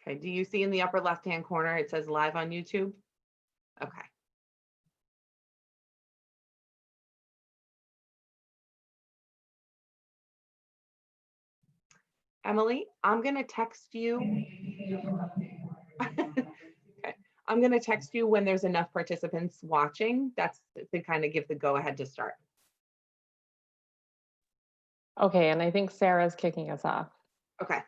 Okay, do you see in the upper left-hand corner, it says live on YouTube? Okay. Emily, I'm gonna text you. Okay. I'm gonna text you when there's enough participants watching. That's to kind of give the go-ahead to start. Okay, and I think Sarah's kicking us off. Okay.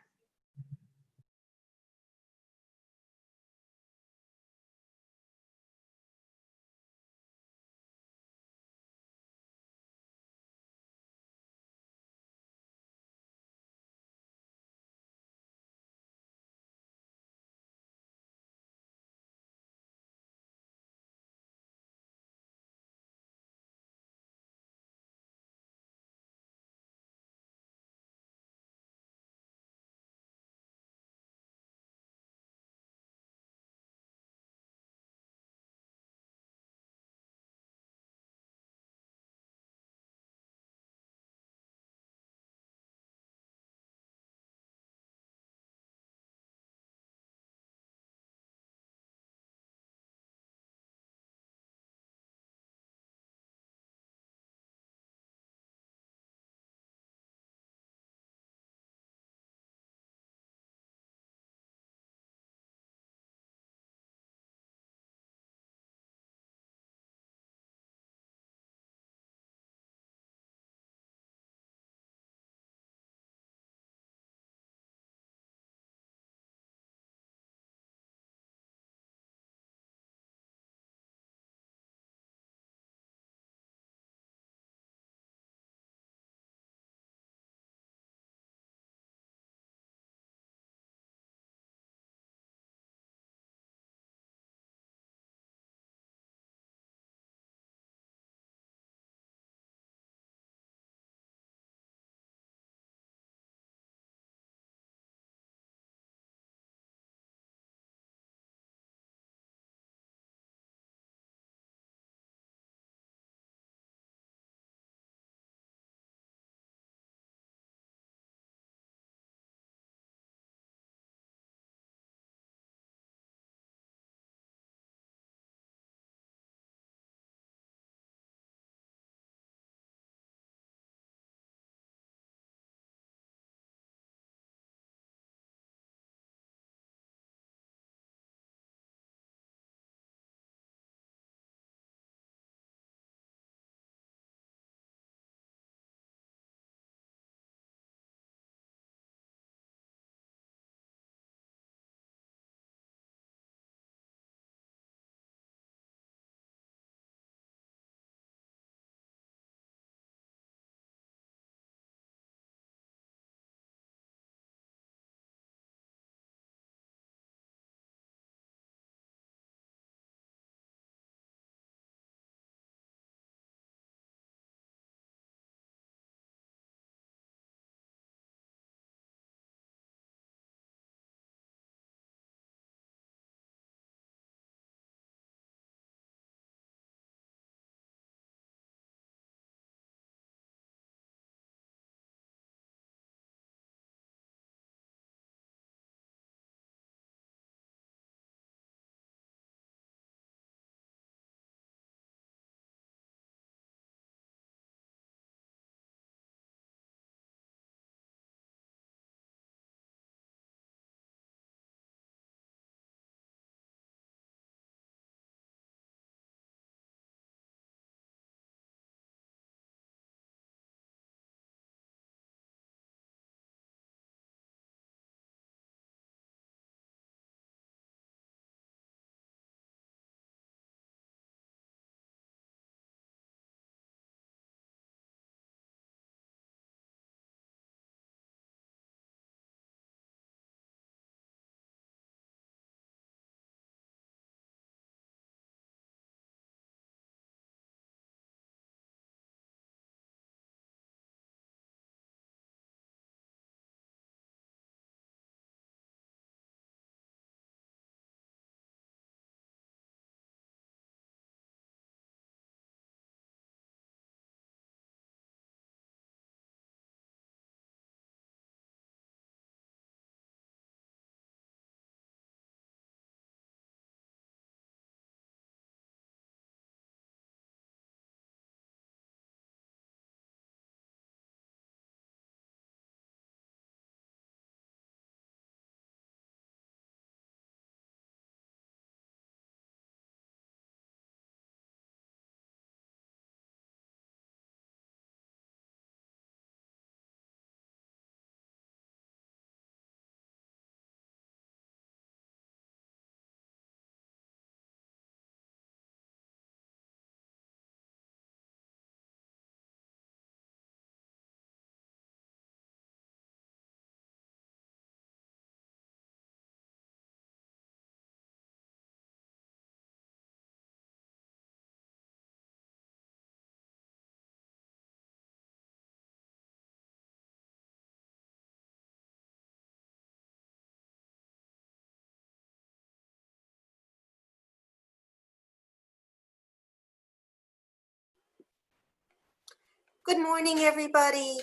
Good morning, everybody.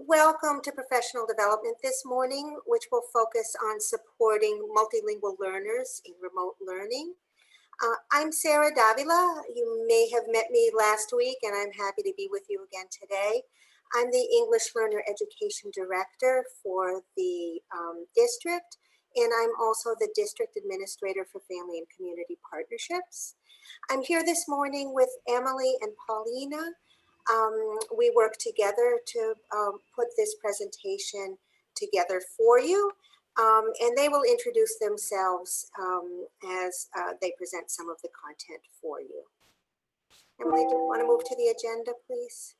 Welcome to Professional Development this morning, which will focus on supporting multilingual learners in remote learning. I'm Sarah Davila. You may have met me last week, and I'm happy to be with you again today. I'm the English Learner Education Director for the district, and I'm also the District Administrator for Family and Community Partnerships. I'm here this morning with Emily and Paulina. We work together to put this presentation together for you, and they will introduce themselves as they present some of the content for you. Emily, do you want to move to the agenda, please?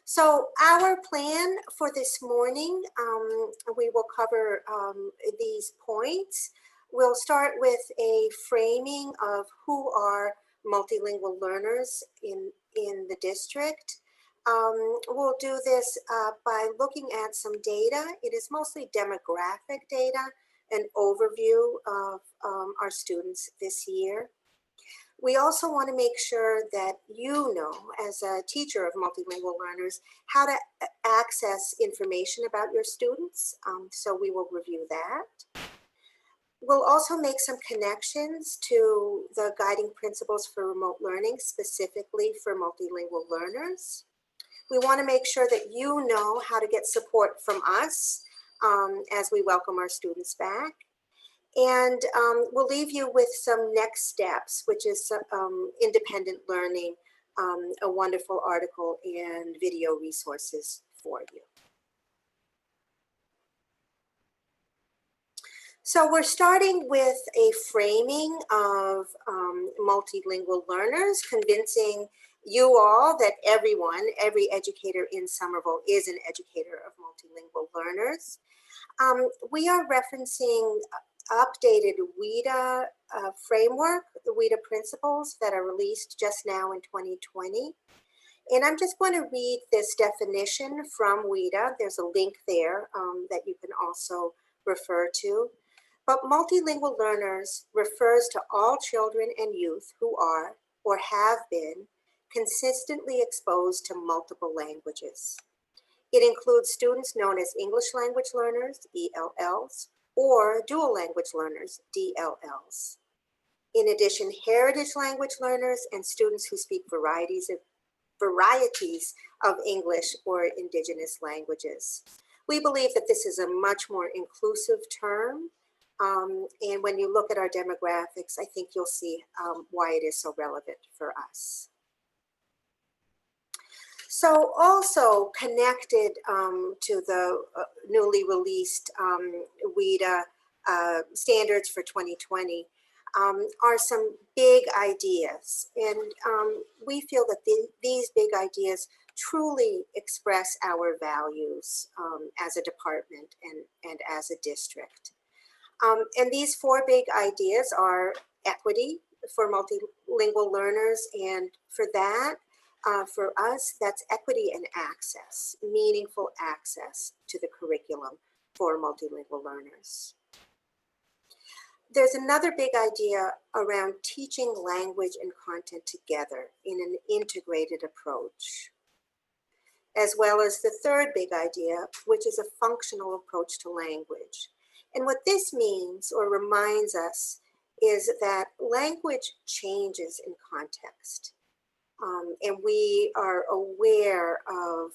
So our plan for this morning, we will cover these points. We'll start with a framing of who are multilingual learners in the district. We'll do this by looking at some data. It is mostly demographic data, an overview of our students this year. We also want to make sure that you know, as a teacher of multilingual learners, how to access information about your students. So we will review that. We'll also make some connections to the guiding principles for remote learning, specifically for multilingual learners. We want to make sure that you know how to get support from us as we welcome our students back. And we'll leave you with some next steps, which is independent learning, a wonderful article and video resources for you. So we're starting with a framing of multilingual learners, convincing you all that every educator in Somerville is an educator of multilingual learners. We are referencing updated WIDA framework, the WIDA principles that are released just now in 2020. And I'm just going to read this definition from WIDA. There's a link there that you can also refer to. But multilingual learners refers to all children and youth who are or have been consistently exposed to multiple languages. It includes students known as English language learners, ELLs, or dual language learners, DLLs. In addition, heritage language learners and students who speak varieties of English or indigenous languages. We believe that this is a much more inclusive term. And when you look at our demographics, I think you'll see why it is so relevant for us. So also connected to the newly released WIDA standards for 2020 are some big ideas. And we feel that these big ideas truly express our values as a department and as a district. And these four big ideas are equity for multilingual learners, and for that, for us, that's equity and access, meaningful access to the curriculum for multilingual learners. There's another big idea around teaching language and content together in an integrated approach, as well as the third big idea, which is a functional approach to language. And what this means or reminds us is that language changes in context. And we are aware of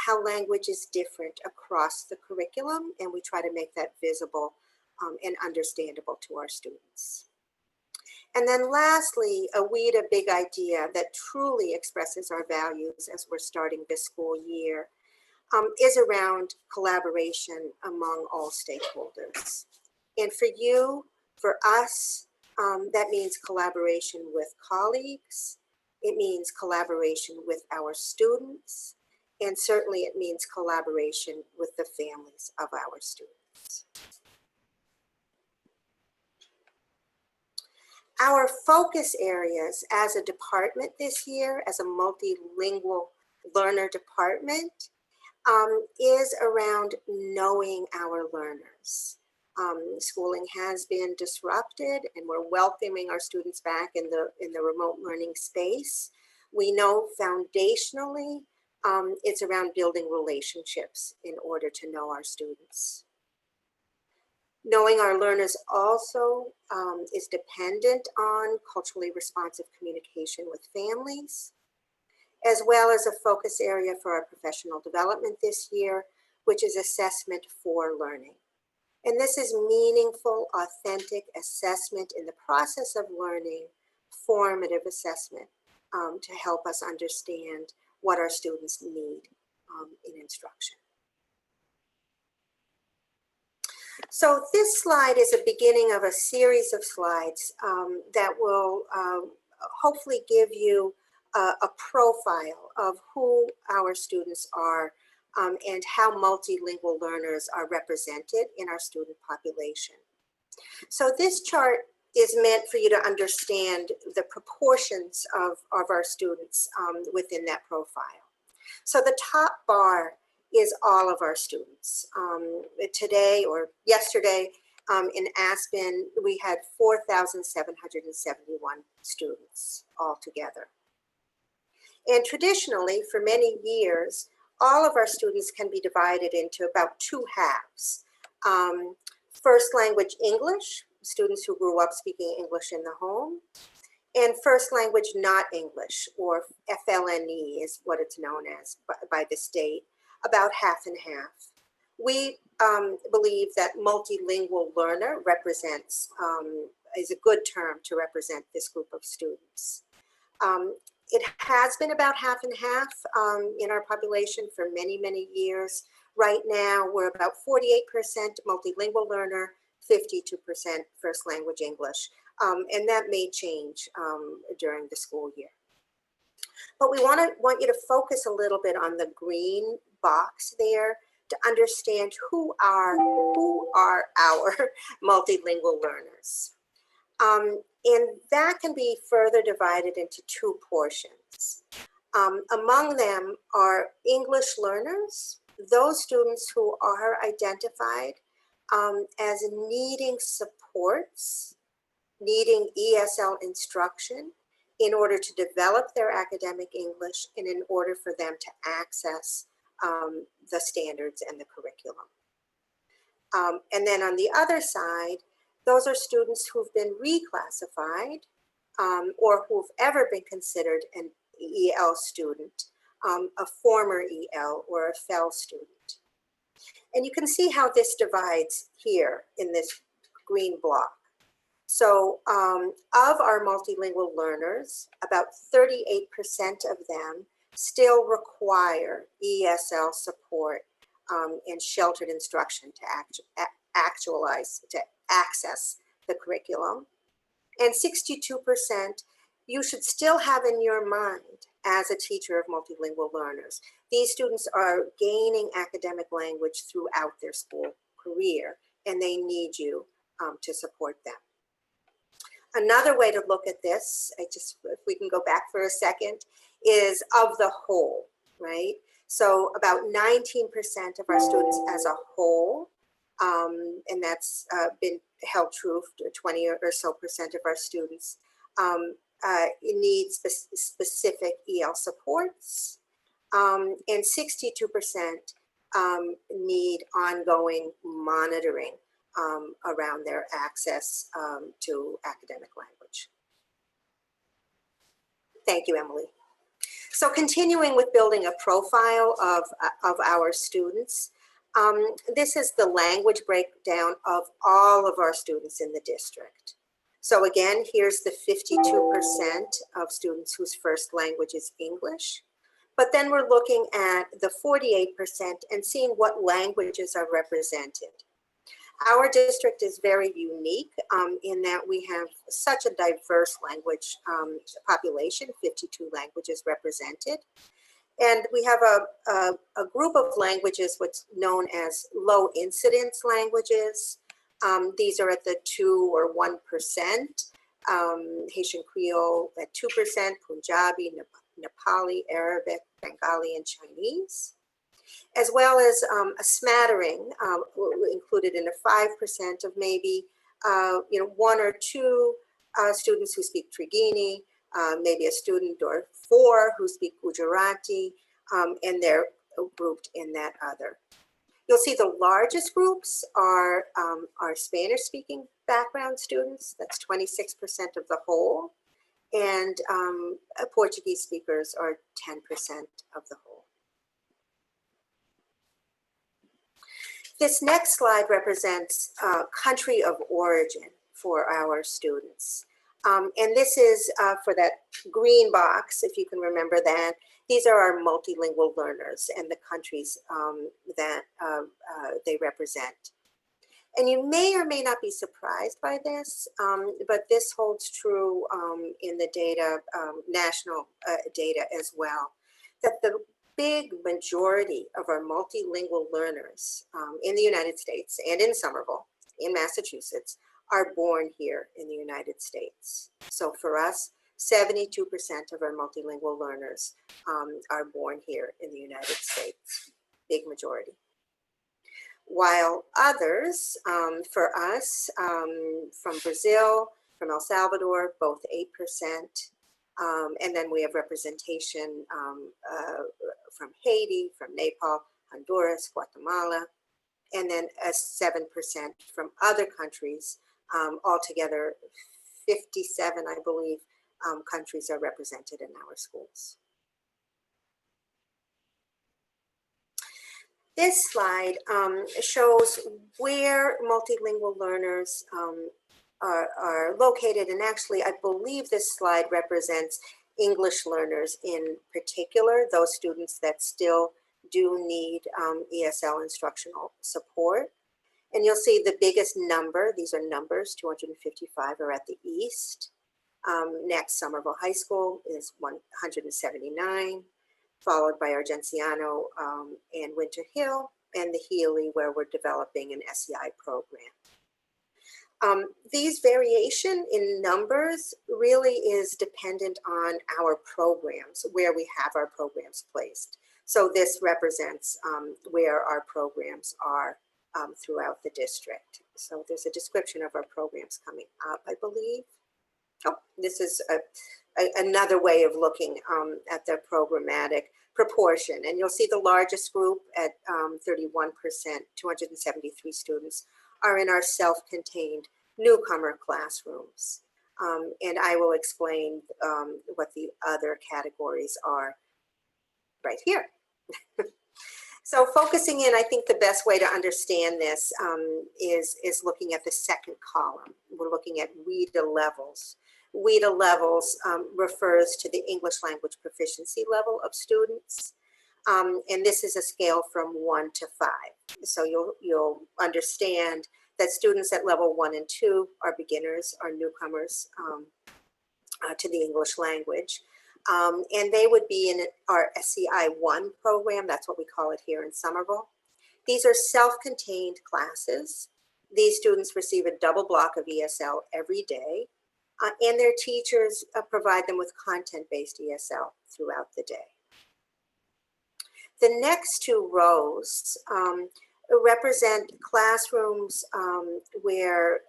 how language is different across the curriculum, and we try to make that visible and understandable to our students. And then lastly, a WIDA big idea that truly expresses our values as we're starting this school year is around collaboration among all stakeholders. And for you, for us, that means collaboration with colleagues. It means collaboration with our students. And certainly it means collaboration with the families of our students. Our focus areas as a department this year, as a multilingual learner department, is around knowing our learners. Schooling has been disrupted, and we're welcoming our students back in the remote learning space. We know foundationally, it's around building relationships in order to know our students. Knowing our learners also is dependent on culturally responsive communication with families, as well as a focus area for our professional development this year, which is assessment for learning. And this is meaningful, authentic assessment in the process of learning, formative assessment to help us understand what our students need in instruction. So this slide is a beginning of a series of slides that will hopefully give you a profile of who our students are and how multilingual learners are represented in our student population. So this chart is meant for you to understand the proportions of our students within that profile. So the top bar is all of our students. Today or yesterday in Aspen, we had 4,771 students altogether. And traditionally, for many years, all of our students can be divided into about two halves. First language English, students who grew up speaking English in the home, and first language not English, or FLNE is what it's known as by the state, about half and half. We believe that multilingual learner represents, is a good term to represent this group of students. It has been about half and half in our population for many, many years. Right now, we're about 48% multilingual learner, 52% first language English. And that may change during the school year. But we want you to focus a little bit on the green box there to understand who are our multilingual learners. And that can be further divided into two portions. Among them are English learners, those students who are identified as needing supports, needing ESL instruction in order to develop their academic English and in order for them to access the standards and the curriculum. And then on the other side, those are students who've been reclassified or who've ever been considered an EL student, a former EL or a FEL student. And you can see how this divides here in this green block. So of our multilingual learners, about 38% of them still require ESL support and sheltered instruction to access the curriculum. And 62% you should still have in your mind as a teacher of multilingual learners. These students are gaining academic language throughout their school career, and they need you to support them. Another way to look at this, if we can go back for a second, is of the whole, right? So about 19% of our students as a whole, and that's been held true for 20 or so percent of our students, need specific EL supports, and 62% need ongoing monitoring around their access to academic language. Thank you, Emily. So continuing with building a profile of our students, this is the language breakdown of all of our students in the district. So again, here's the 52% of students whose first language is English. But then we're looking at the 48% and seeing what languages are represented. Our district is very unique in that we have such a diverse language population, 52 languages represented. And we have a group of languages what's known as low incidence languages. These are at the 2 or 1%, Haitian Creole at 2%, Punjabi, Nepali, Arabic, Bengali, and Chinese, as well as a smattering included in a 5% of maybe 1 or 2 students who speak Trigini, maybe a student or 4 who speak Gujarati, and they're grouped in that other. You'll see the largest groups are Spanish-speaking background students. That's 26% of the whole. And Portuguese speakers are 10% of the whole. This next slide represents country of origin for our students. And this is for that green box, if you can remember that. These are our multilingual learners and the countries that they represent. And you may or may not be surprised by this, but this holds true in the data, national data as well, that the big majority of our multilingual learners in the United States and in Somerville, in Massachusetts, are born here in the United States. So for us, 72% of our multilingual learners are born here in the United States, big majority. While others, for us, from Brazil, from El Salvador, both 8%. And then we have representation from Haiti, from Nepal, Honduras, Guatemala, and then 7% from other countries. Altogether, 57, I believe, countries are represented in our schools. This slide shows where multilingual learners are located, and actually I believe this slide represents English learners in particular, those students that still do need ESL instructional support. And you'll see the biggest number, these are numbers, 255 are at the east. Next, Somerville High School is 179, followed by Argenciano and Winter Hill, and the ELE, where we're developing an SEI program. These variation in numbers really is dependent on our programs, where we have our programs placed. So this represents where our programs are throughout the district. So there's a description of our programs coming up, I believe. Oh, this is another way of looking at the programmatic proportion. And you'll see the largest group at 31%, 273 students, are in our self-contained newcomer classrooms. And I will explain what the other categories are right here. So focusing in, I think the best way to understand this is looking at the second column. We're looking at WIDA levels. WIDA levels refers to the English language proficiency level of students. And this is a scale from 1 to 5. So you'll understand that students at level 1 and 2 are beginners, are newcomers to the English language. And they would be in our SEI 1 program, that's what we call it here in Somerville. These are self-contained classes. These students receive a double block of ESL every day, and their teachers provide them with content-based ESL throughout the day. The next 2 rows represent classrooms where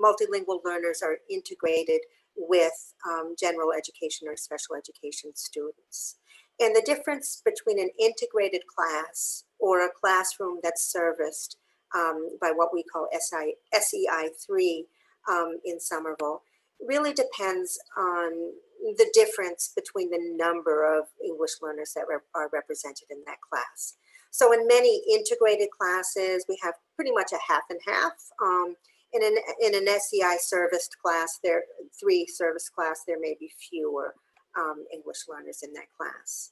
multilingual learners are integrated with general education or special education students. And the difference between an integrated class or a classroom that's serviced by what we call SEI 3 in Somerville really depends on the difference between the number of English learners that are represented in that class. So in many integrated classes, we have pretty much a half and half. In an SEI serviced class, 3 service class, there may be fewer English learners in that class.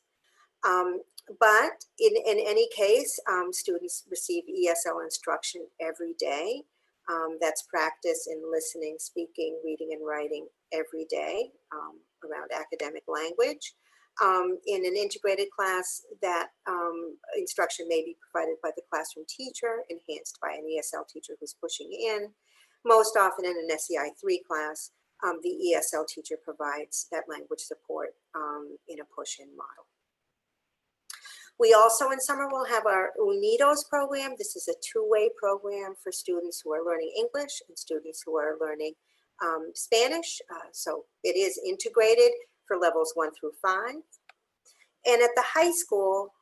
But in any case, students receive ESL instruction every day. That's practice in listening, speaking, reading, and writing every day around academic language. In an integrated class, that instruction may be provided by the classroom teacher, enhanced by an ESL teacher who's pushing in. Most often in an SEI 3 class, the ESL teacher provides that language support in a push-in model. We also in Somerville have our UNIDOS program. This is a 2-way program for students who are learning English and students who are learning Spanish, so it is integrated for levels 1 through 5. And at the high school,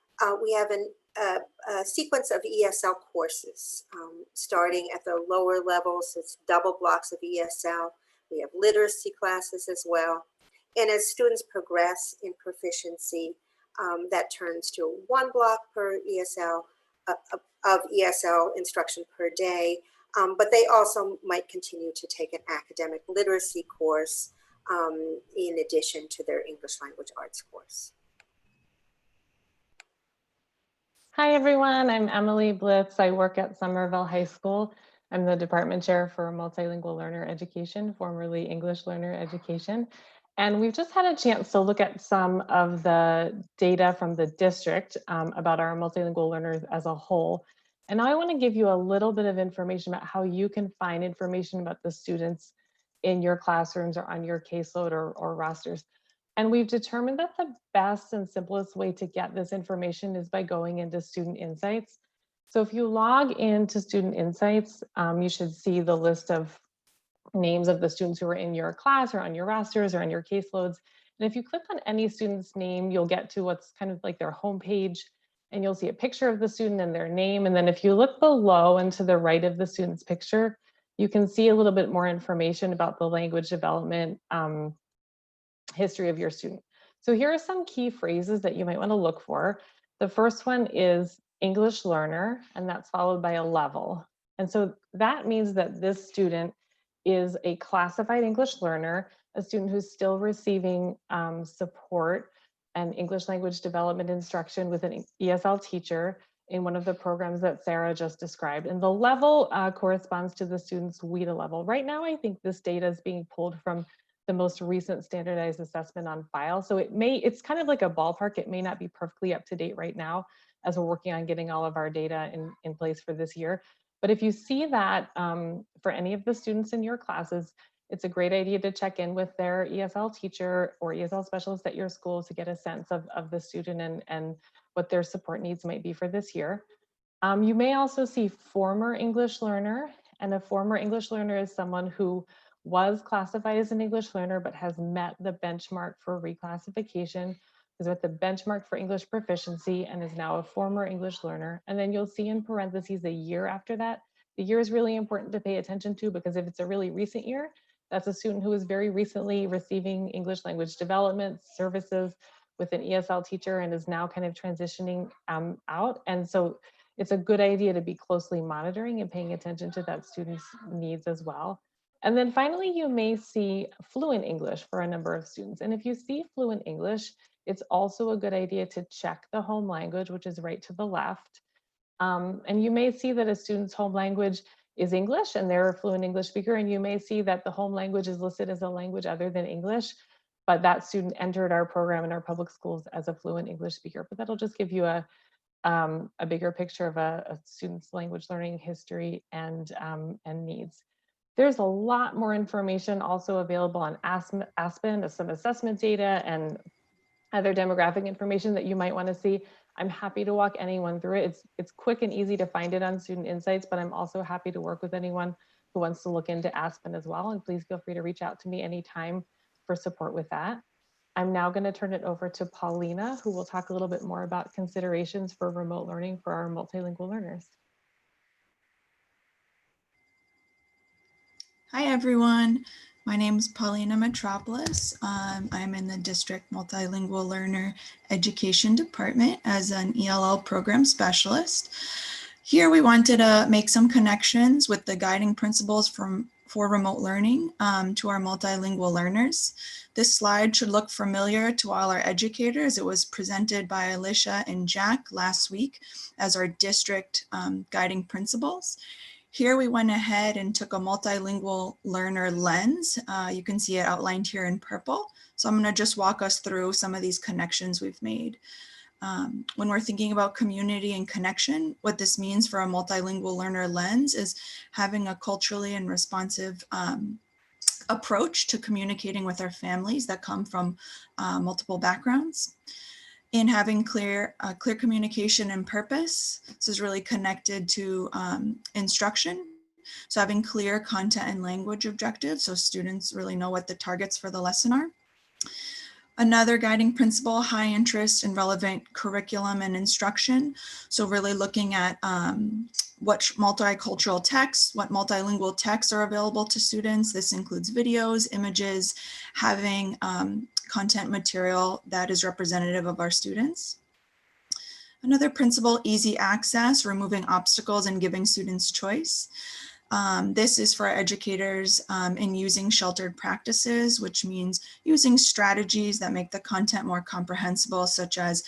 we have a sequence of ESL courses, starting at the lower levels. It's double blocks of ESL. We have literacy classes as well. And as students progress in proficiency, that turns to 1 block per ESL of ESL instruction per day. But they also might continue to take an academic literacy course in addition to their English language arts course. Hi, everyone. I'm Emily Blitz. I work at Somerville High School. I'm the department chair for multilingual learner education, formerly English learner education. And we've just had a chance to look at some of the data from the district about our multilingual learners as a whole. And now I want to give you a little bit of information about how you can find information about the students in your classrooms or on your caseload or rosters. And we've determined that the best and simplest way to get this information is by going into Student Insights. So if you log into Student Insights, you should see the list of names of the students who are in your class or on your rosters or on your caseloads. And if you click on any student's name, you'll get to what's kind of like their homepage, and you'll see a picture of the student and their name. And then if you look below and to the right of the student's picture, you can see a little bit more information about the language development history of your student. So here are some key phrases that you might want to look for. The first one is English learner, and that's followed by a level. And so that means that this student is a classified English learner, a student who's still receiving support and English language development instruction with an ESL teacher in one of the programs that Sarah just described. And the level corresponds to the student's WIDA level. Right now, I think this data is being pulled from the most recent standardized assessment on file. So it's kind of like a ballpark. It may not be perfectly up to date right now as we're working on getting all of our data in place for this year. But if you see that for any of the students in your classes, it's a great idea to check in with their ESL teacher or ESL specialist at your school to get a sense of the student and what their support needs might be for this year. You may also see former English learner, and a former English learner is someone who was classified as an English learner but has met the benchmark for reclassification, is at the benchmark for English proficiency, and is now a former English learner. And then you'll see in parentheses a year after that. The year is really important to pay attention to, because if it's a really recent year, that's a student who is very recently receiving English language development services with an ESL teacher and is now kind of transitioning out. And so it's a good idea to be closely monitoring and paying attention to that student's needs as well. And then finally, you may see fluent English for a number of students. And if you see fluent English, it's also a good idea to check the home language, which is right to the left. And you may see that a student's home language is English and they're a fluent English speaker. And you may see that the home language is listed as a language other than English, but that student entered our program in our public schools as a fluent English speaker. But that'll just give you a bigger picture of a student's language learning history and needs. There's a lot more information also available on Aspen, some assessment data and other demographic information that you might want to see. I'm happy to walk anyone through it. It's quick and easy to find it on Student Insights, but I'm also happy to work with anyone who wants to look into Aspen as well. And please feel free to reach out to me anytime for support with that. I'm now going to turn it over to Paulina, who will talk a little bit more about considerations for remote learning for our multilingual learners. Hi, everyone. My name is Paulina Metropolis. I'm in the District Multilingual Learner Education Department as an ELL program specialist. Here we wanted to make some connections with the guiding principles for remote learning to our multilingual learners. This slide should look familiar to all our educators. It was presented by Alicia and Jack last week as our district guiding principles. Here we went ahead and took a multilingual learner lens. You can see it outlined here in purple. So I'm going to just walk us through some of these connections we've made. When we're thinking about community and connection, what this means for a multilingual learner lens is having a culturally and responsive approach to communicating with our families that come from multiple backgrounds. In having clear communication and purpose. This is really connected to instruction So having clear content and language objectives so students really know what the targets for the lesson are. Another guiding principle, high interest and relevant curriculum and instruction. So really looking at what multicultural texts, what multilingual texts are available to students. This includes videos, images, having content material that is representative of our students. Another principle, easy access, removing obstacles and giving students choice. This is for educators in using sheltered practices, which means using strategies that make the content more comprehensible, such as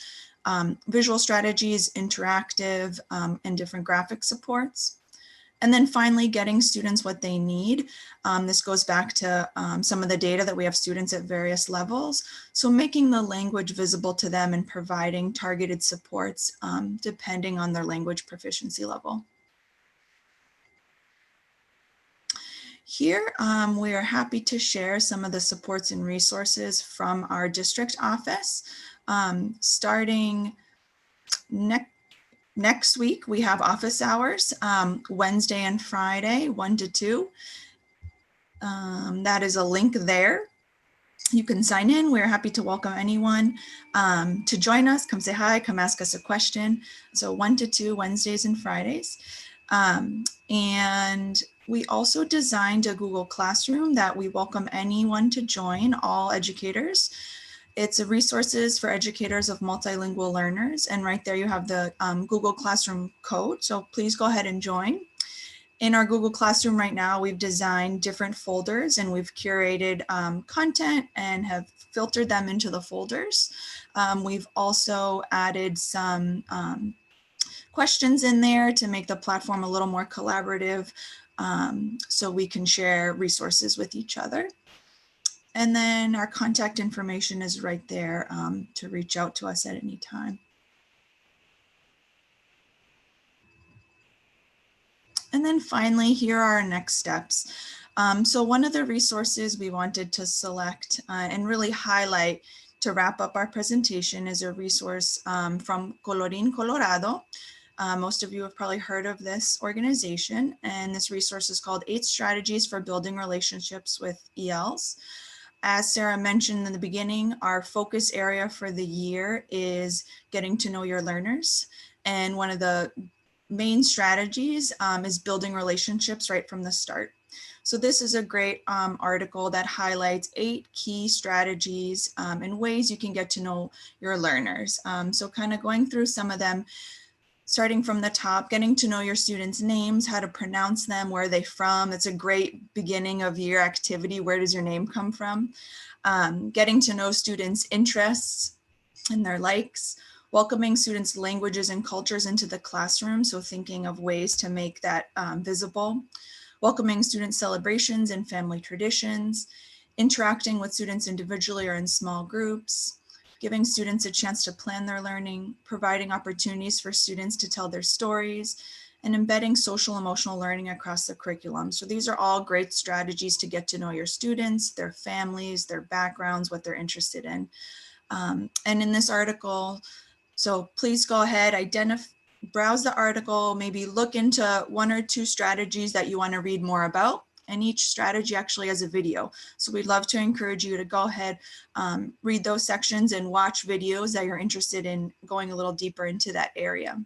visual strategies, interactive, and different graphic supports. And then finally, getting students what they need. This goes back to some of the data that we have students at various levels. So making the language visible to them and providing targeted supports depending on their language proficiency level. Here, we are happy to share some of the supports and resources from our district office. Starting next week, we have office hours, Wednesday and Friday, 1 to 2. That is a link there. You can sign in. We're happy to welcome anyone to join us. Come say hi, come ask us a question. So 1 to 2, Wednesdays and Fridays. And we also designed a Google Classroom that we welcome anyone to join, all educators. It's a resources for educators of multilingual learners. And right there you have the Google Classroom code. So please go ahead and join. In our Google Classroom right now, we've designed different folders and we've curated content and have filtered them into the folders. We've also added some questions in there to make the platform a little more collaborative so we can share resources with each other. And then our contact information is right there to reach out to us at any time. And then finally, here are our next steps. So one of the resources we wanted to select and really highlight to wrap up our presentation is a resource from Colorín Colorado. Most of you have probably heard of this organization, and this resource is called 8 Strategies for Building Relationships with ELs. As Sarah mentioned in the beginning, our focus area for the year is getting to know your learners. And one of the main strategies is building relationships right from the start. So this is a great article that highlights 8 key strategies and ways you can get to know your learners. So kind of going through some of them, starting from the top, getting to know your students' names, how to pronounce them, where are they from. It's a great beginning of year activity. Where does your name come from? Getting to know students' interests and their likes. Welcoming students' languages and cultures into the classroom. So thinking of ways to make that visible. Welcoming student celebrations and family traditions. Interacting with students individually or in small groups. Giving students a chance to plan their learning, providing opportunities for students to tell their stories, and embedding social emotional learning across the curriculum. So these are all great strategies to get to know your students, their families, their backgrounds, what they're interested in. And in this article, so please go ahead, browse the article, maybe look into 1 or 2 strategies that you want to read more about. And each strategy actually has a video. So we'd love to encourage you to go ahead, read those sections and watch videos that you're interested in going a little deeper into that area.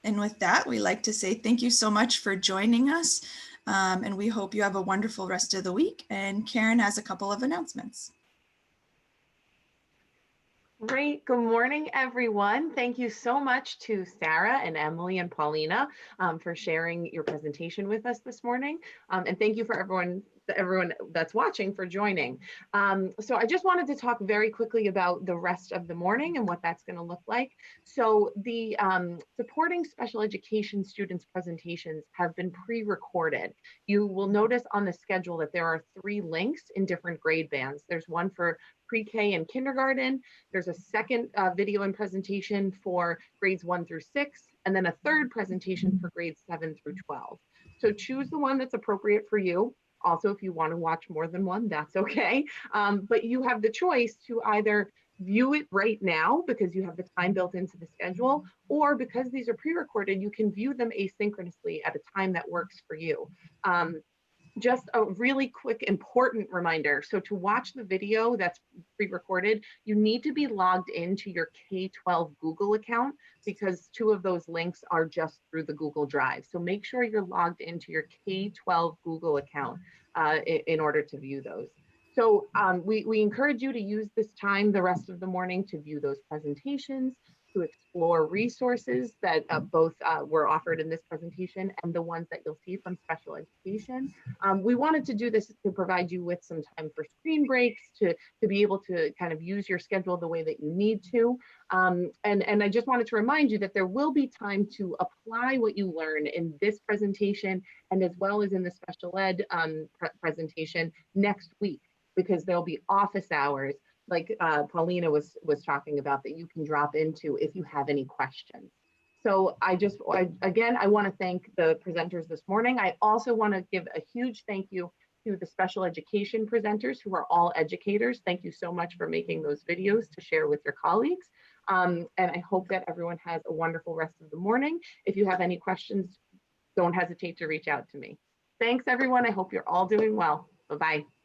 And with that, we like to say thank you so much for joining us. And we hope you have a wonderful rest of the week. And Karen has a couple of announcements. Great. Good morning, everyone. Thank you so much to Sarah and Emily and Paulina for sharing your presentation with us this morning. And thank you for everyone that's watching for joining. So I just wanted to talk very quickly about the rest of the morning and what that's going to look like. So the supporting special education students presentations have been pre-recorded. You will notice on the schedule that there are 3 links in different grade bands. There's one for pre-K and kindergarten. There's a second video and presentation for grades 1 through 6, and then a third presentation for grades 7 through 12. So choose the one that's appropriate for you. Also, if you want to watch more than one, that's okay. But you have the choice to either view it right now because you have the time built into the schedule, or because these are pre-recorded, you can view them asynchronously at a time that works for you. Just a really quick important reminder. So to watch the video that's pre-recorded, you need to be logged into your K-12 Google account, because 2 of those links are just through the Google Drive. So make sure you're logged into your K-12 Google account in order to view those. So we encourage you to use this time the rest of the morning to view those presentations, to explore resources that both were offered in this presentation and the ones that you'll see from special education. We wanted to do this to provide you with some time for screen breaks, to be able to kind of use your schedule the way that you need to. And I just wanted to remind you that there will be time to apply what you learn in this presentation and as well as in the special ed presentation next week, because there'll be office hours like Paulina was talking about that you can drop into if you have any questions. So again, I want to thank the presenters this morning. I also want to give a huge thank you to the special education presenters who are all educators. Thank you so much for making those videos to share with your colleagues. And I hope that everyone has a wonderful rest of the morning. If you have any questions, don't hesitate to reach out to me. Thanks, everyone. I hope you're all doing well. Bye-bye.